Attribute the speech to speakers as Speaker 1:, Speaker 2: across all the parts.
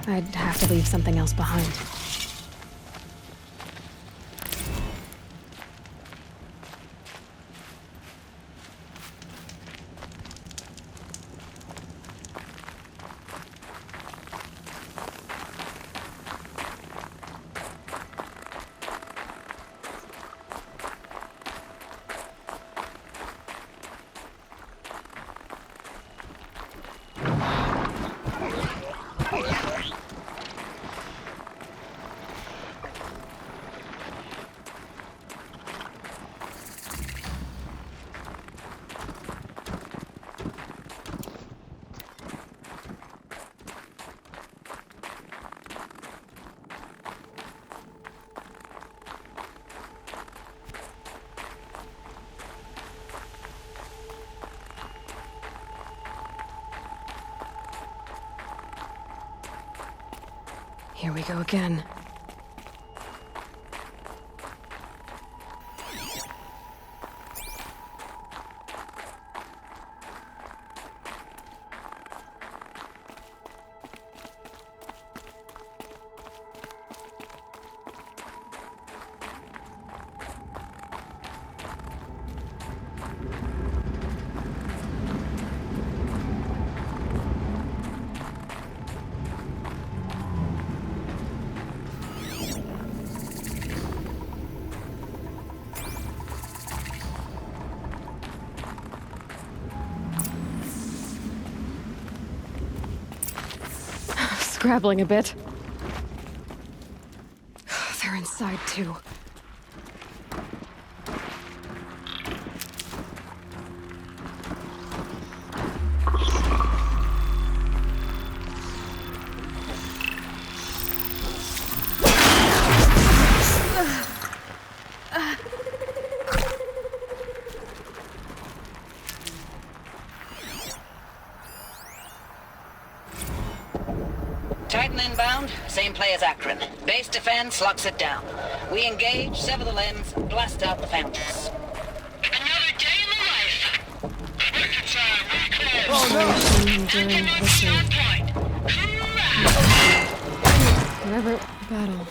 Speaker 1: I'd have to leave something else behind. Here we go again. Scrabbling a bit. They're inside too.
Speaker 2: Titan inbound, same play as Akron. Base defense locks it down. We engage, sever the limbs, blast out the fountains.
Speaker 3: Another day in the life! Record time, reclaim!
Speaker 1: Oh no! During
Speaker 3: Start
Speaker 1: the
Speaker 3: point! Hoorah!
Speaker 1: forever battle.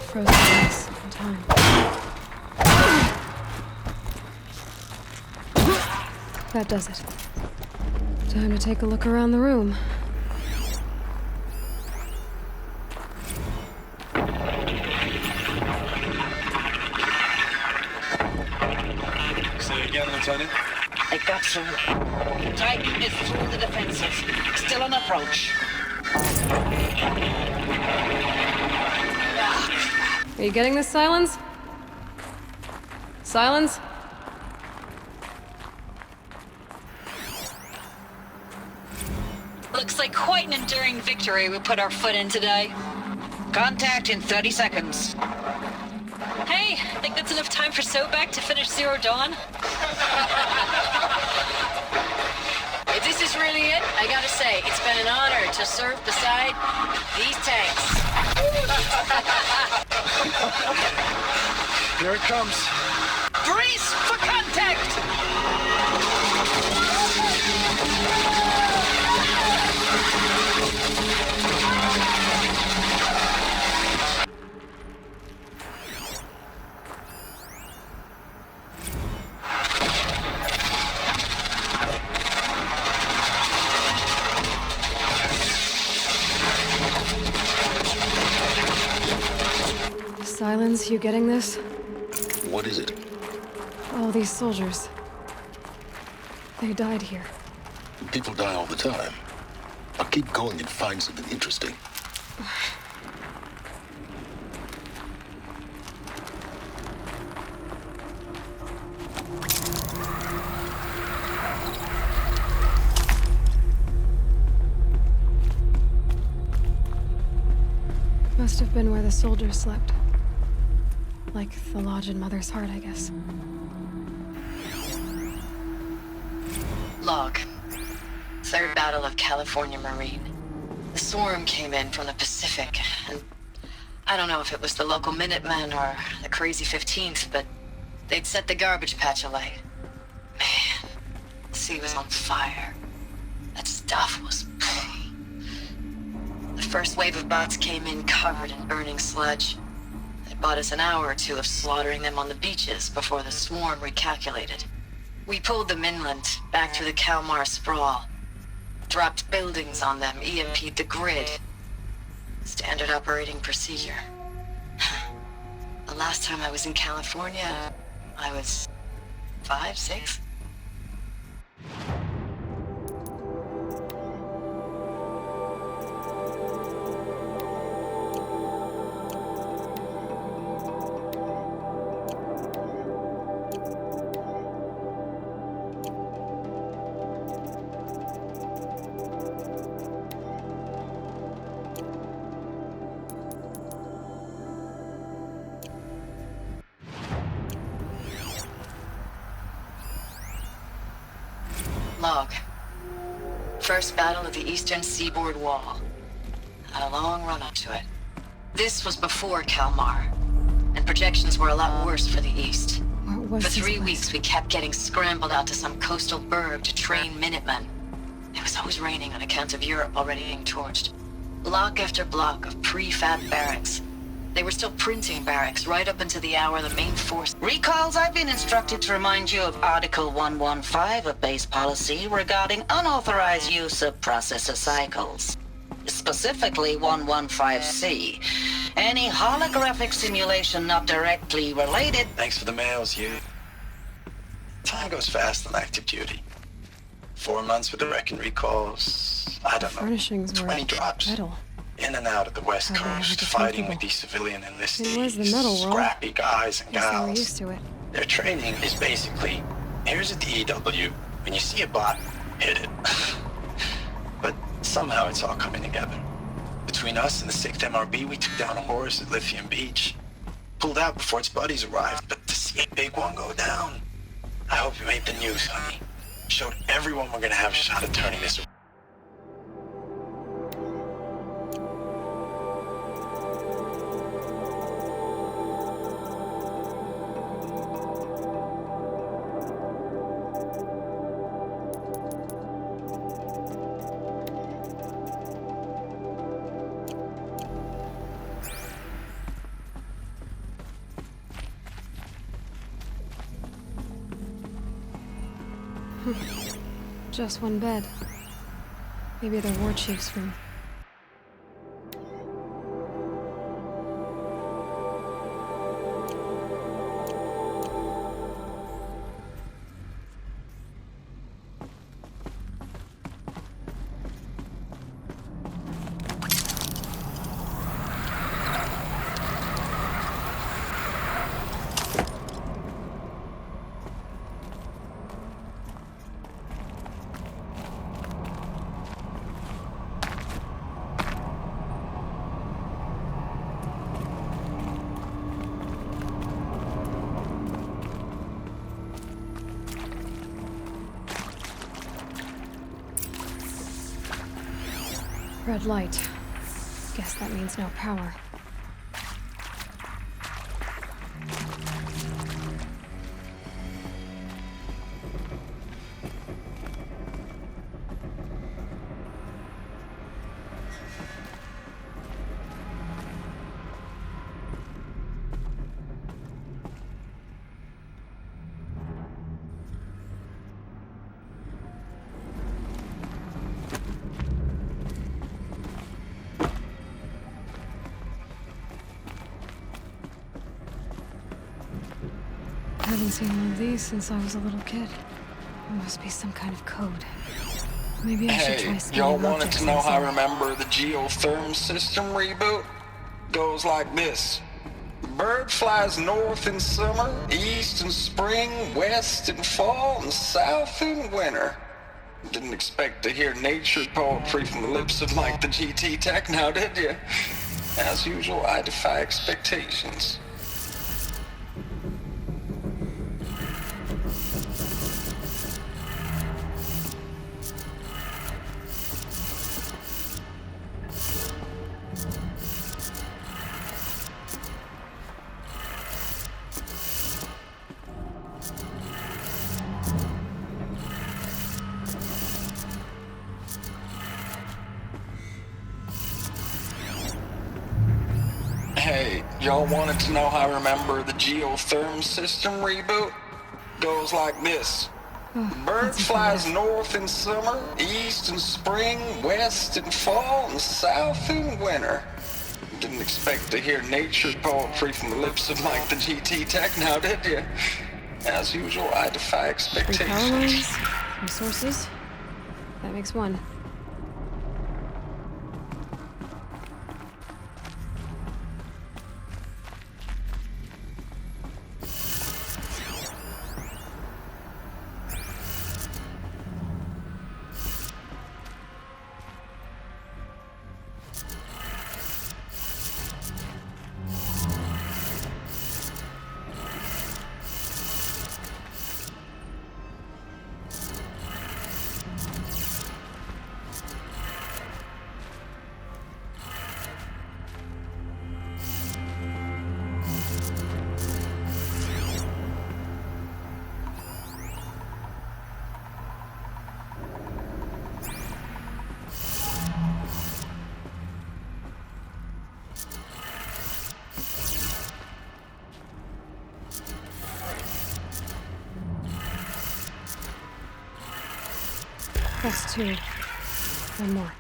Speaker 1: Frozen ice in time. That does it. Time to take a look around the room.
Speaker 4: Say again, Lieutenant.
Speaker 2: They got through. Titan is through the defenses. Still on approach.
Speaker 1: Are you getting this, Silence? Silence?
Speaker 5: Looks like quite an enduring victory we put our foot in today.
Speaker 2: Contact in 30 seconds.
Speaker 5: Hey, think that's enough time for Sobek to finish Zero Dawn?
Speaker 6: If this is really it, I gotta say, it's been an honor to serve beside these tanks.
Speaker 4: Here it comes.
Speaker 2: Brace for contact!
Speaker 1: Silence, you getting this?
Speaker 4: What is it?
Speaker 1: All these soldiers. They died here.
Speaker 4: People die all the time. I'll keep going and find something interesting.
Speaker 1: Must have been where the soldiers slept. Like the lodge in Mother's Heart, I guess.
Speaker 6: Log. Third Battle of California Marine. The swarm came in from the Pacific, and I don't know if it was the local Minutemen or the crazy 15th, but they'd set the garbage patch alight. Man, the sea was on fire. That stuff was... The first wave of bots came in covered in burning sludge. It bought us an hour or two of slaughtering them on the beaches before the swarm recalculated. We pulled them inland, back through the Kalmar sprawl. Dropped buildings on them, EMP'd the grid. Standard operating procedure. The last time I was in California, I was 5, 6? Log. First battle of the eastern seaboard wall. Had a long run up to it. This was before Kalmar, and projections were a lot worse for the east.
Speaker 1: What was
Speaker 6: For
Speaker 1: this
Speaker 6: 3
Speaker 1: place?
Speaker 6: weeks, we kept getting scrambled out to some coastal burg to train Minutemen. It was always raining on account of Europe already being torched. Block after block of prefab barracks. They were still printing barracks right up until the hour the main force...
Speaker 2: Recalls, I've been instructed to remind you of Article 115 of base policy regarding unauthorized use of processor cycles. Specifically 115C. Any holographic simulation not directly related...
Speaker 7: Thanks for the mails, you. Time goes fast on active duty. 4 months with the wrecking recalls. I don't know.
Speaker 1: Furnishings were
Speaker 7: 20 drops.
Speaker 1: metal.
Speaker 7: In and out of the West
Speaker 1: Hardly ever
Speaker 7: Coast,
Speaker 1: get
Speaker 7: fighting
Speaker 1: comfortable.
Speaker 7: with these civilian enlistees.
Speaker 1: It was the metal world.
Speaker 7: Scrappy guys and
Speaker 1: Guess they were
Speaker 7: gals.
Speaker 1: used to it.
Speaker 7: Their training is basically, here's a DEW. When you see a bot, hit it. But somehow it's all coming together. Between us and the 6th MRB, we took down a horse at Lithium Beach. Pulled out before its buddies arrived, but to see a big one go down. I hope you made the news, honey. Showed everyone we're gonna have a shot at turning this around.
Speaker 1: Just one bed. Maybe the war chief's room. Red light. Guess that means no power. I haven't seen one of these since I was a little kid. There must be some kind of code. Maybe I should try
Speaker 8: Hey,
Speaker 1: scanning
Speaker 8: y'all wanted
Speaker 1: objects
Speaker 8: to know how I
Speaker 1: inside.
Speaker 8: remember the geotherm system reboot? Goes like this. Bird flies north in summer, east in spring, west in fall, and south in winter. Didn't expect to hear nature poetry from the lips of Mike the GT Tech now, did you? As usual, I defy expectations. Hey, y'all wanted to know how I remember the geotherm system reboot? Goes like this. Bird flies north in summer, east in spring, west in fall, and south in winter. Didn't expect to hear nature poetry from the lips of Mike the GT Tech now, did you? As usual, I defy
Speaker 1: 3 power
Speaker 8: expectations.
Speaker 1: lines, resources. That makes 1. That's 2. 1 more.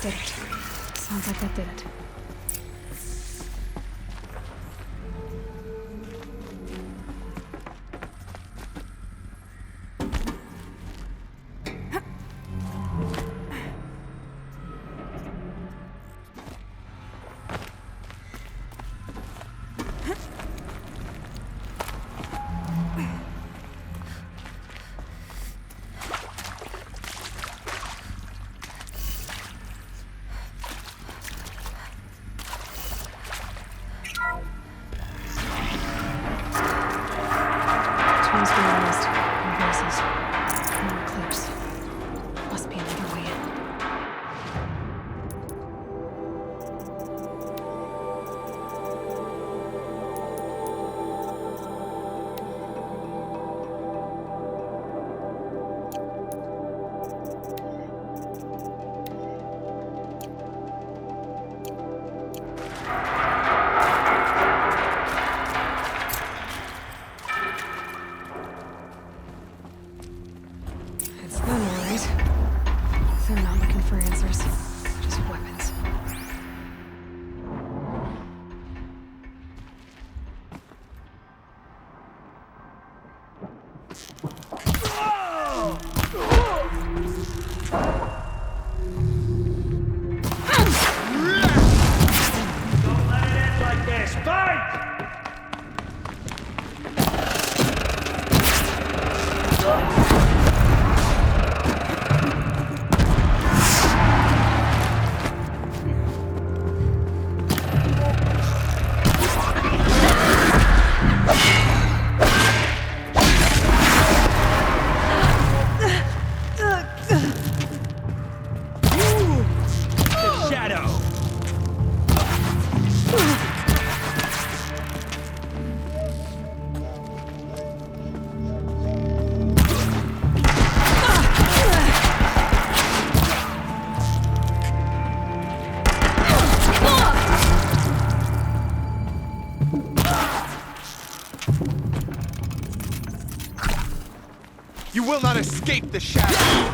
Speaker 1: Did it. Sounds like that did it.
Speaker 9: You will not escape the shadow!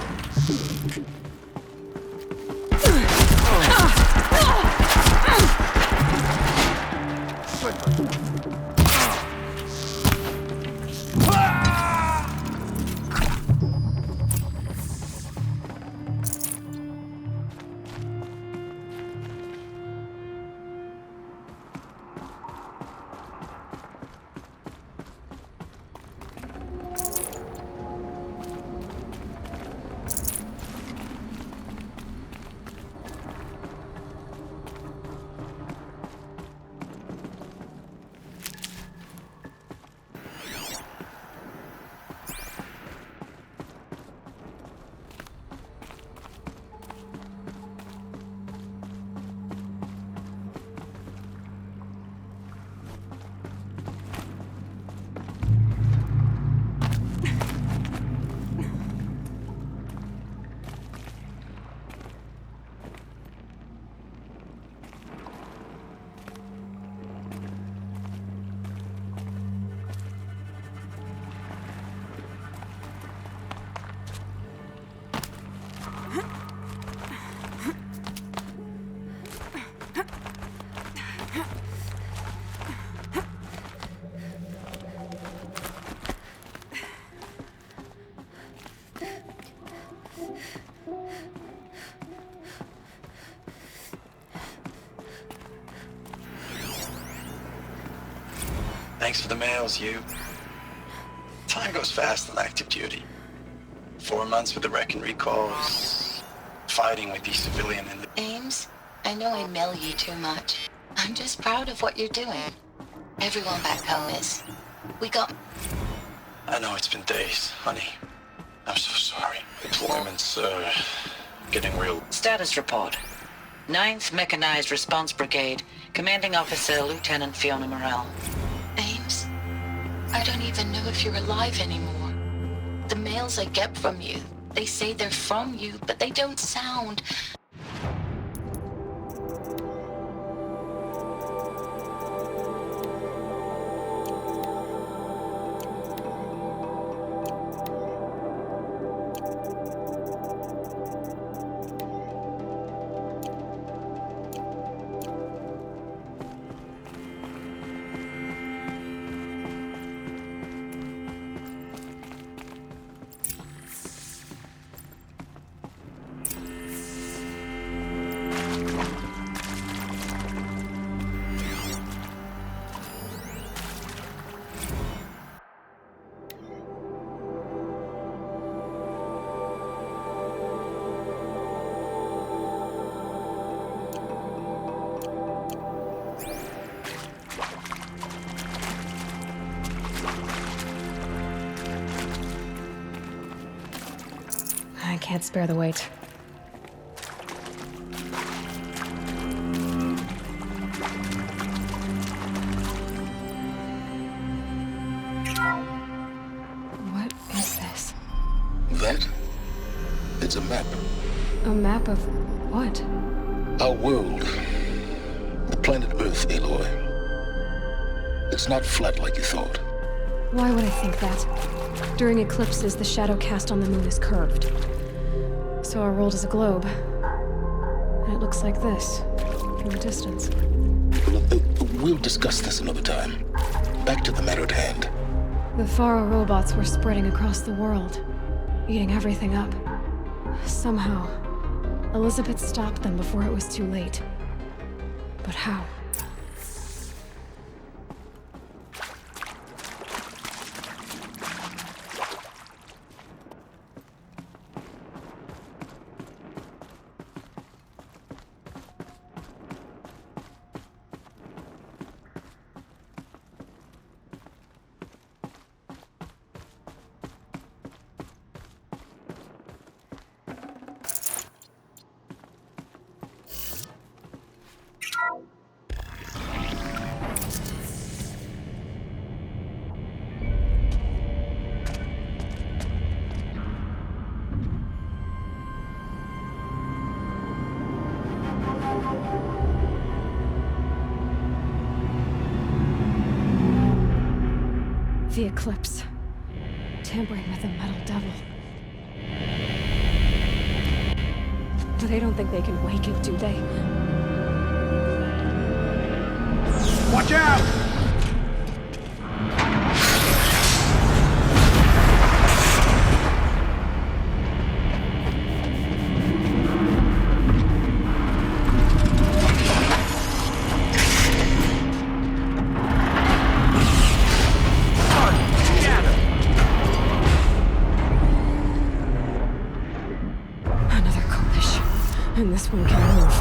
Speaker 7: Thanks for the mails, you. Time goes fast on active duty. 4 months with the wreck and recalls, fighting with these civilian and
Speaker 2: Ames, I know I mail you too much. I'm just proud of what you're doing. Everyone back home is. We got...
Speaker 7: I know it's been days, honey. I'm so sorry. Deployment's, getting real.
Speaker 2: Status report. 9th Mechanized Response Brigade, Commanding Officer Lieutenant Fiona Morell. Ames, I don't even know if you're alive anymore. The mails I get from you, they say they're from you, but they don't sound...
Speaker 1: I can't spare the weight. What is this?
Speaker 4: That? It's a map.
Speaker 1: A map of what?
Speaker 4: Our world. The planet Earth, Aloy. It's not flat like you thought.
Speaker 1: Why would I think that? During eclipses, the shadow cast on the moon is curved. So our world is a globe. And it looks like this, from a distance.
Speaker 4: We'll discuss this another time. Back to the matter at hand.
Speaker 1: The Faro robots were spreading across the world, eating everything up. Somehow, Elizabeth stopped them before it was too late. But how? The eclipse. Tampering with the metal devil. But they don't think they can wake it, do they?
Speaker 9: Watch out!
Speaker 1: And this one can move.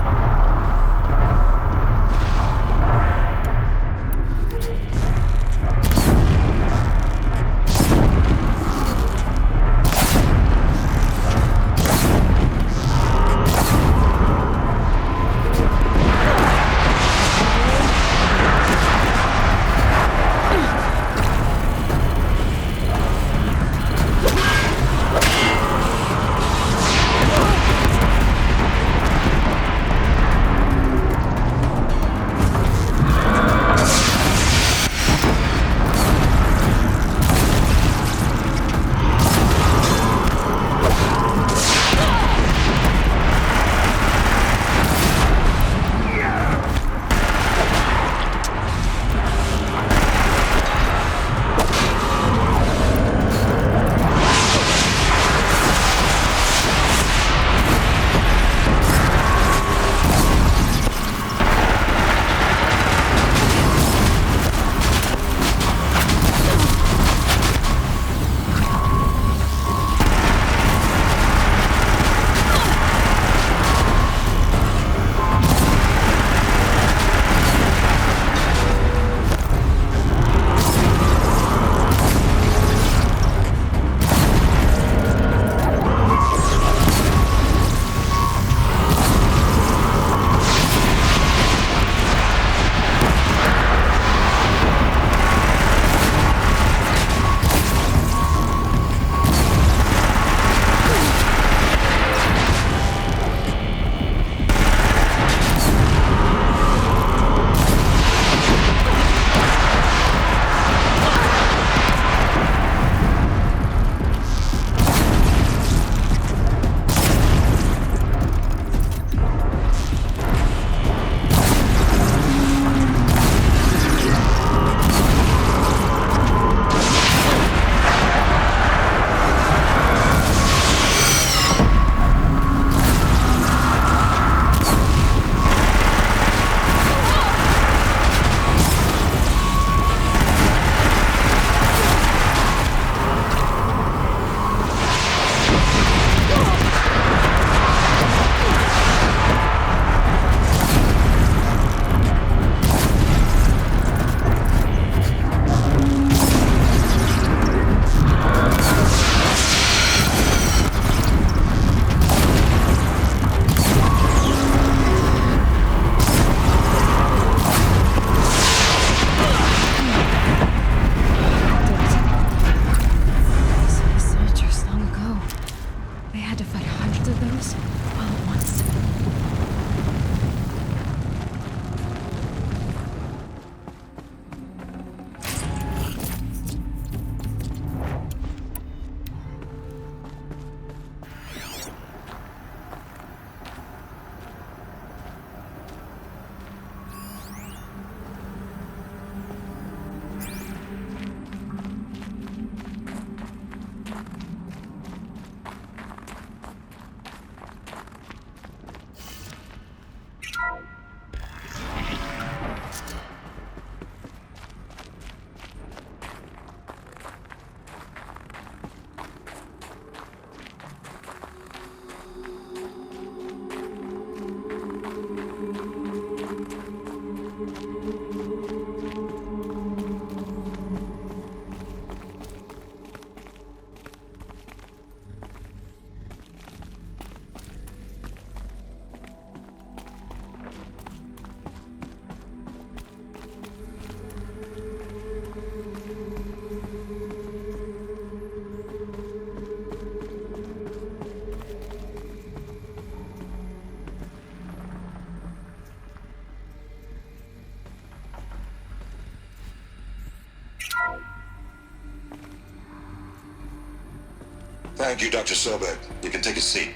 Speaker 10: Thank you, Dr. Sobek. You can take a seat.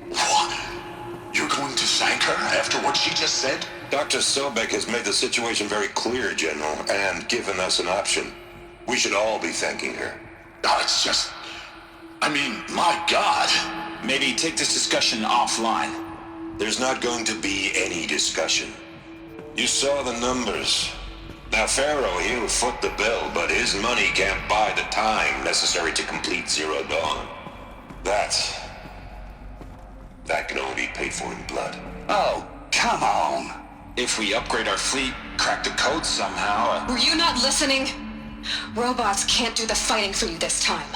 Speaker 4: What? You're going to thank her after what she just said?
Speaker 10: Dr. Sobek has made the situation very clear, General, and given us an option. We should all be thanking her.
Speaker 4: Oh, it's just... I mean, my God.
Speaker 11: Maybe take this discussion offline.
Speaker 10: There's not going to be any discussion. You saw the numbers. Now, Pharaoh, he'll foot the bill, but his money can't buy the time necessary to complete Zero Dawn. That can only be paid for in blood.
Speaker 11: Oh, come on. If we upgrade our fleet, crack the code somehow...
Speaker 1: Were you not listening? Robots can't do the fighting for you this time.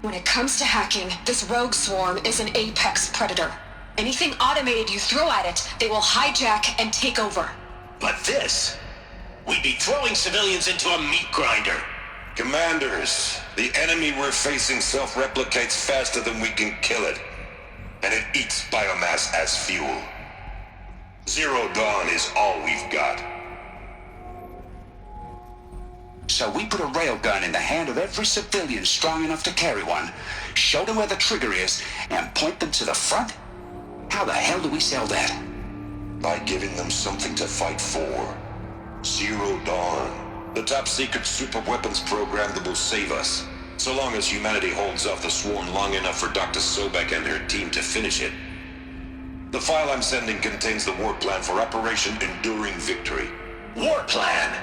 Speaker 1: When it comes to hacking, this rogue swarm is an apex predator. Anything automated you throw at it, they will hijack and take over.
Speaker 11: But this... we'd be throwing civilians into a meat grinder.
Speaker 10: Commanders, the enemy we're facing self-replicates faster than we can kill it. And it eats biomass as fuel. Zero Dawn is all we've got.
Speaker 11: So we put a railgun in the hand of every civilian strong enough to carry one, show them where the trigger is, and point them to the front? How the hell do we sell that?
Speaker 10: By giving them something to fight for. Zero Dawn. The top-secret super-weapons program that will save us. So long as humanity holds off the swarm long enough for Dr. Sobek and her team to finish it. The file I'm sending contains the war plan for Operation Enduring Victory.
Speaker 11: War plan?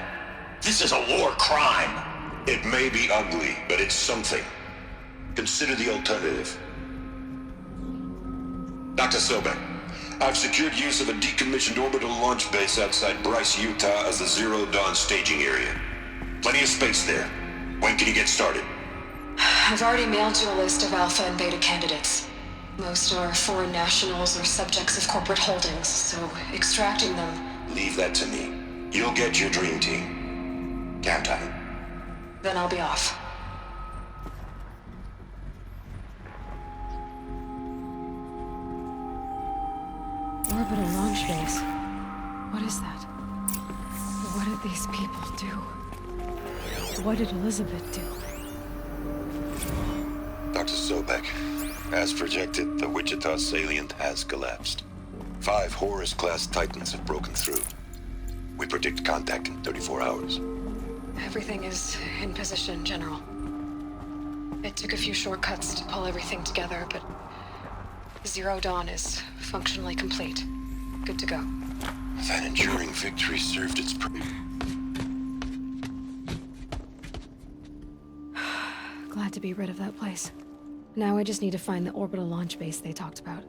Speaker 11: This is a war crime.
Speaker 10: It may be ugly, but it's something. Consider the alternative. Dr. Sobek, I've secured use of a decommissioned orbital launch base outside Bryce, Utah as the Zero Dawn staging area. Plenty of space there. When can you get started?
Speaker 1: I've already mailed you a list of alpha and beta candidates. Most are foreign nationals or subjects of corporate holdings, so extracting them...
Speaker 10: Leave that to me. You'll get your dream team. Count on it.
Speaker 1: Then I'll be off. Orbital launch base. What is that? What did these people do? What did Elizabeth do?
Speaker 10: Dr. Sobek, as projected, the Wichita salient has collapsed. 5 Horus-class Titans have broken through. We predict contact in 34 hours.
Speaker 1: Everything is in position, General. It took a few shortcuts to pull everything together, but Zero Dawn is functionally complete. Good to go.
Speaker 10: That enduring victory served its purpose.
Speaker 1: Glad to be rid of that place. Now I just need to find the orbital launch base they talked about.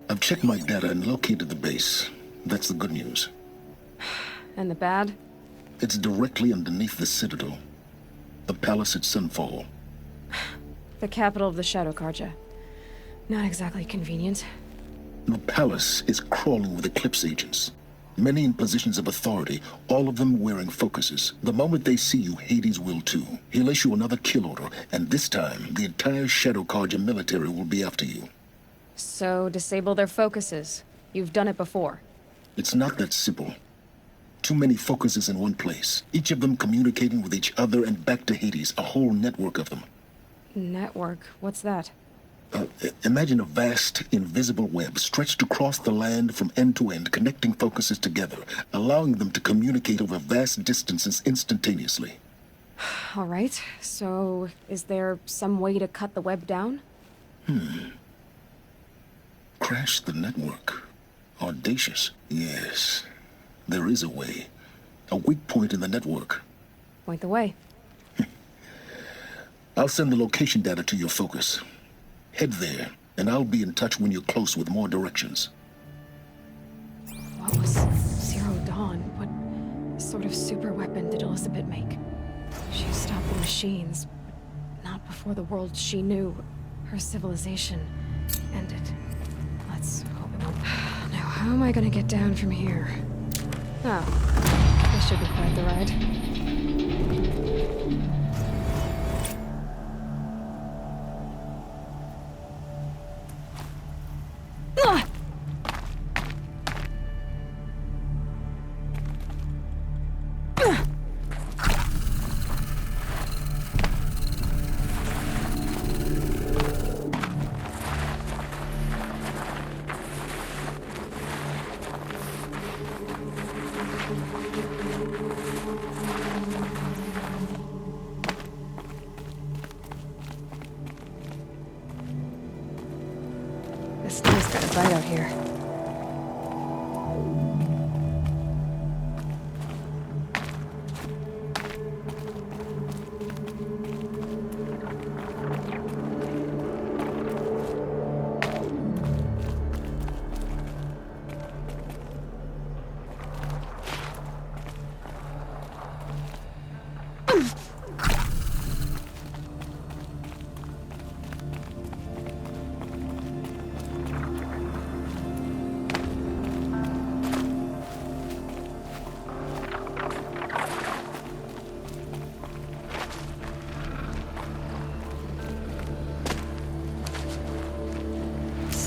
Speaker 4: I've checked my data and located the base. That's the good news.
Speaker 1: And the bad?
Speaker 4: It's directly underneath the Citadel. The palace at Sunfall.
Speaker 1: The capital of the Shadow Carja. Not exactly convenient.
Speaker 4: The palace is crawling with Eclipse agents. Many in positions of authority, all of them wearing focuses. The moment they see you, Hades will too. He'll issue another kill order, and this time, the entire Shadow Carja military will be after you.
Speaker 1: So, disable their focuses. You've done it before.
Speaker 4: It's not that simple. Too many focuses in one place, each of them communicating with each other and back to Hades, a whole network of them.
Speaker 1: Network? What's that?
Speaker 4: Imagine a vast, invisible web stretched across the land from end to end, connecting focuses together, allowing them to communicate over vast distances instantaneously.
Speaker 1: All right, so is there some way to cut the web down?
Speaker 4: Crash the network. Audacious. Yes, there is a way. A weak point in the network.
Speaker 1: Point the way.
Speaker 4: I'll send the location data to your focus. Head there, and I'll be in touch when you're close with more directions.
Speaker 1: What was Zero Dawn? What sort of super weapon did Elizabeth make? She stopped the machines, but not before the world she knew, her civilization, ended. Let's hope it won't. Now, how am I gonna get down from here? Oh, this should be quite the ride. here.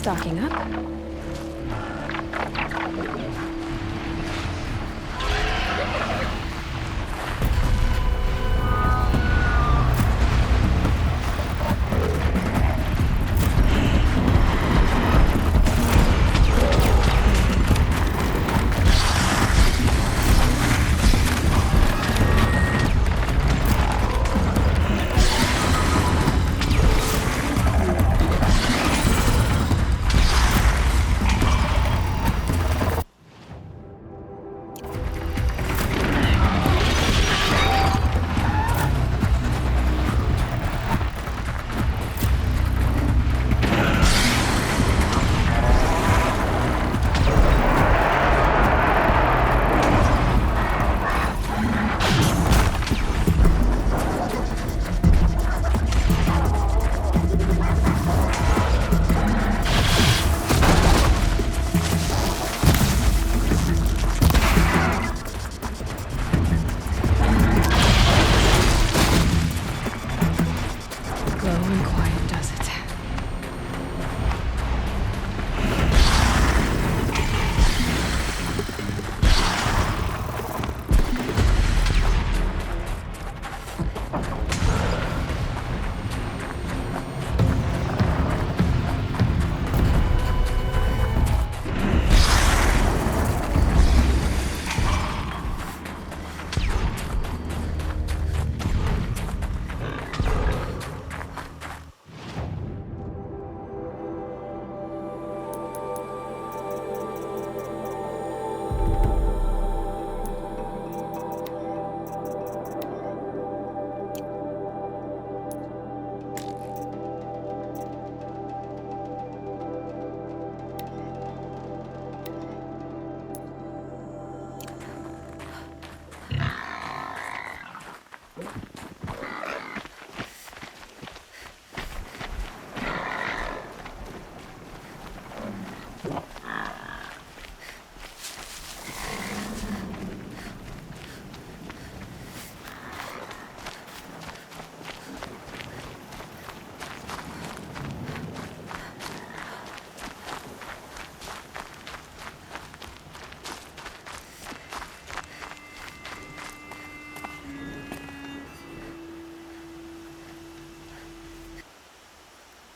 Speaker 1: Stocking up.